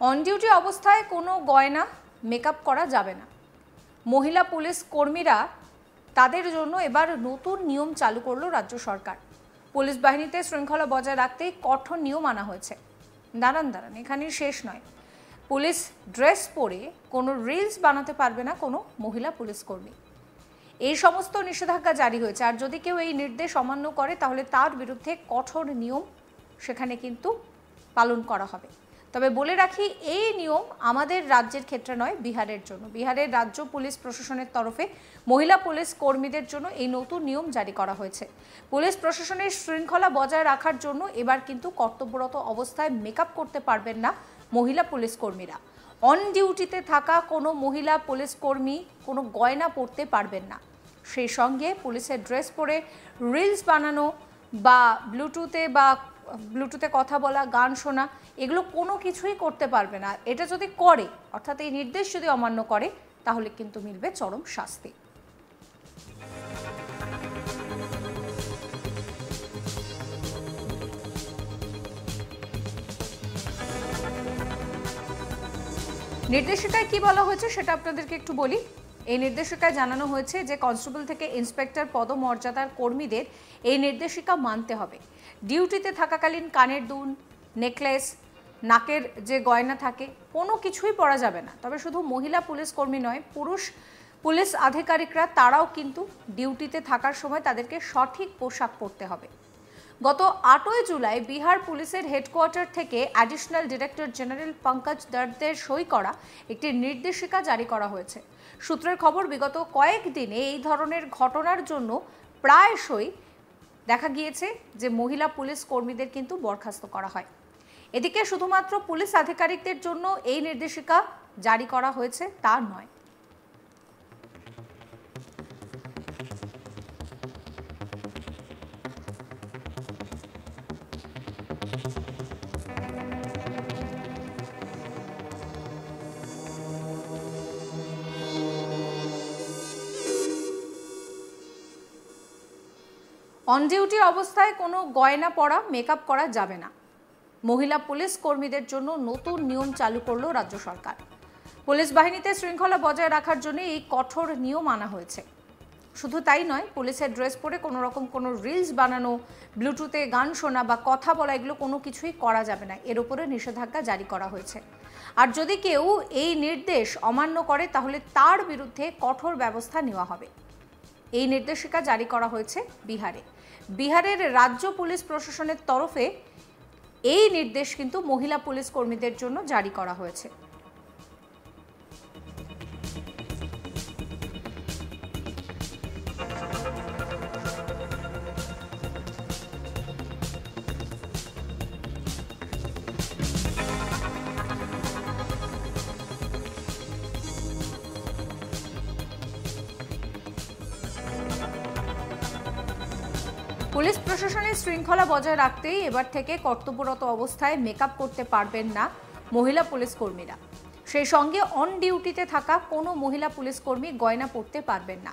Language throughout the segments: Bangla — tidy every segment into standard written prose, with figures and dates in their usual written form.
অন ডিউটি অবস্থায় কোনো গয়না মেকআপ করা যাবে না। মহিলা পুলিশ কর্মীরা তাদের জন্য এবার নতুন নিয়ম চালু করলো রাজ্য সরকার। পুলিশ বাহিনীতে শৃঙ্খলা বজায় রাখতে কঠোর নিয়ম আনা হয়েছে। দাঁড়ান এখানেই শেষ নয়। পুলিশ ড্রেস পরে কোনো রিলস বানাতে পারবে না কোনো মহিলা পুলিশ কর্মী। এই সমস্ত নিষেধাজ্ঞা জারি হয়েছে। আর যদি কেউ এই নির্দেশ অমান্য করে তাহলে তার বিরুদ্ধে কঠোর নিয়ম সেখানে কিন্তু পালন করা হবে। তবে বলে রাখি, এই নিয়ম আমাদের রাজ্যের ক্ষেত্রে নয়, বিহারের জন্য। বিহারের রাজ্য পুলিশ প্রশাসনের তরফে মহিলা পুলিশ কর্মীদের জন্য এই নতুন নিয়ম জারি করা হয়েছে। পুলিশ প্রশাসনের শৃঙ্খলা বজায় রাখার জন্য এবার কিন্তু কর্তব্যরত অবস্থায় মেকআপ করতে পারবেন না মহিলা পুলিশ কর্মীরা। অন ডিউটিতে থাকা কোনো মহিলা পুলিশ কর্মী কোনো গয়না পরতে পারবেন না। সেই সঙ্গে পুলিশের ড্রেস পরে রিলস বানানো বা ব্লুটুথে কথা বলা, গান শোনা, এগুলো কোনো কিছুই করতে পারবে না। এটা যদি করে, অর্থাৎ এই নির্দেশ যদি অমান্য করে, তাহলে কিন্তু মিলবে চরম শাস্তি। নির্দেশিকায় কি বলা হয়েছে সেটা আপনাদেরকে একটু বলি। এই নির্দেশিকায় জানানো হয়েছে যে কনস্টেবল থেকে ইন্সপেক্টর পদমর্যাদার কর্মীদের এই নির্দেশিকা মানতে হবে। ডিউটিতে থাকাকালীন কানের দুল, নেকলেস, নাকের যে গয়না থাকে, কোনো কিছুই পরা যাবে না। তবে শুধু মহিলা পুলিশ কর্মী নয়, পুরুষ পুলিশ আধিকারিকরা তারাও কিন্তু ডিউটিতে থাকার সময় তাদেরকে সঠিক পোশাক পরতে হবে। গত 8ই জুলাই বিহার পুলিশের হেডকোয়ার্টার থেকে অ্যাডিশনাল ডিরেক্টর জেনারেল পঙ্কজ দত্তের সই করা একটি নির্দেশিকা জারি করা হয়েছে। সূত্রের খবর, বিগত কয়েকদিনে এই ধরনের ঘটনার জন্য প্রায়শই দেখা গিয়েছে যে মহিলা পুলিশ কর্মীদের কিন্তু বরখাস্ত করা হয়। এদিকে শুধুমাত্র পুলিশ আধিকারিকদের জন্য এই নির্দেশিকা জারি করা হয়েছে তা নয়। অন ডিউটি অবস্থায় কোনো গয়না পরা, মেকআপ করা যাবে না। মহিলা পুলিশ কর্মীদের জন্য নতুন নিয়ম চালু করলো রাজ্য সরকার। পুলিশ বাহিনীতে শৃঙ্খলা বজায় রাখার জন্য এই কঠোর নিয়ম আনা হয়েছে। শুধু তাই নয়, পুলিশের ড্রেস পরে কোনো রকম কোনো রিলস বানানো, ব্লুটুথে গান শোনা বা কথা বলা, এগুলো কোনো কিছুই করা যাবে না। এর উপরে নিষেধাজ্ঞা জারি করা হয়েছে। আর যদি কেউ এই নির্দেশ অমান্য করে তাহলে তার বিরুদ্ধে কঠোর ব্যবস্থা নেওয়া হবে। এই নির্দেশিকা জারি করা হয়েছে বিহারে। বিহারের রাজ্য পুলিশ প্রশাসনের তরফে এই নির্দেশ কিন্তু মহিলা পুলিশ কর্মীদের জন্য জারি করা হয়েছে। পুলিশ প্রশাসনের শৃঙ্খলা বজায় রাখতেই এবার থেকে কর্তব্যরত অবস্থায় মেকআপ করতে পারবেন না মহিলা পুলিশ কর্মীরা। সেই সঙ্গে অন ডিউটিতে থাকা কোনো মহিলা পুলিশ কর্মী গয়না পরতে পারবেন না।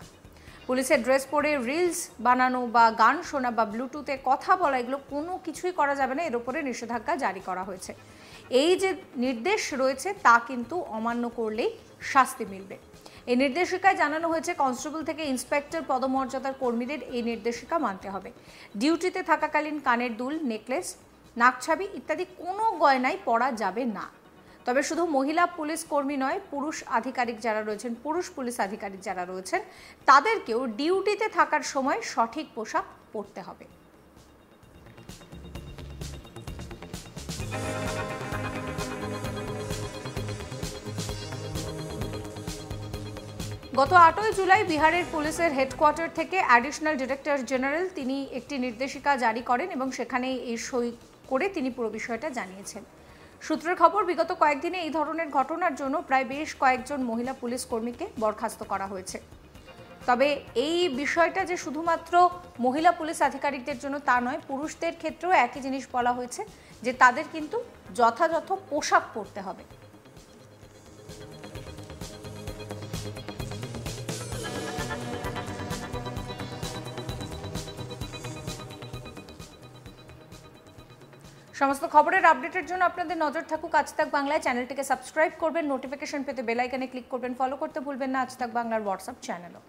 পুলিশের ড্রেস পরে রিলস বানানো বা গান শোনা বা ব্লুটুথে কথা বলা, এগুলো কোনো কিছুই করা যাবে না। এর উপরে নিষেধাজ্ঞা জারি করা হয়েছে। এই যে নির্দেশ রয়েছে তা কিন্তু অমান্য করলেই শাস্তি মিলবে। এই নির্দেশিকায় জানানো হয়েছে কনস্টেবল থেকে ইন্সপেক্টর পদমর্যাদার কর্মীদের এই নির্দেশিকা মানতে হবে। ডিউটিতে থাকাকালীন কানের দুল, নেকলেস, নাকছাবি ইত্যাদি কোনো গয়নাই পরা যাবে না। তবে শুধু মহিলা পুলিশ কর্মী নয়, পুরুষ পুলিশ আধিকারিক যারা রয়েছেন তাদেরকেও ডিউটিতে থাকার সময় সঠিক পোশাক পরতে হবে। গত 8ই জুলাই বিহারের পুলিশের হেডকোয়ার্টার থেকে অ্যাডিশনাল ডিরেক্টর জেনারেল তিনি একটি নির্দেশিকা জারি করেন এবং সেখানে এই সই করে তিনি পুরো বিষয়টা জানিয়েছেন। সূত্রের খবর, বিগত কয়েকদিনে এই ধরনের ঘটনার জন্য প্রায় বেশ কয়েকজন মহিলা পুলিশ কর্মীকে বরখাস্ত করা হয়েছে। তবে এই বিষয়টা যে শুধুমাত্র মহিলা পুলিশ আধিকারিকদের জন্য তা নয়, পুরুষদের ক্ষেত্রেও একই জিনিস বলা হয়েছে যে তাদের কিন্তু যথাযথ পোশাক পরতে হবে। সমস্ত খবরের আপডেটের জন্য আপনাদের নজর থাকুক আজ তাক বাংলায়। চ্যানেলটিকে সাবস্ক্রাইব করবেন, নোটিফিকেশন পেতে বেল আইকনে ক্লিক করবেন, ফলো করতে ভুলবেন না আজ তাক বাংলার হোয়াটসঅ্যাপ চ্যানেলও।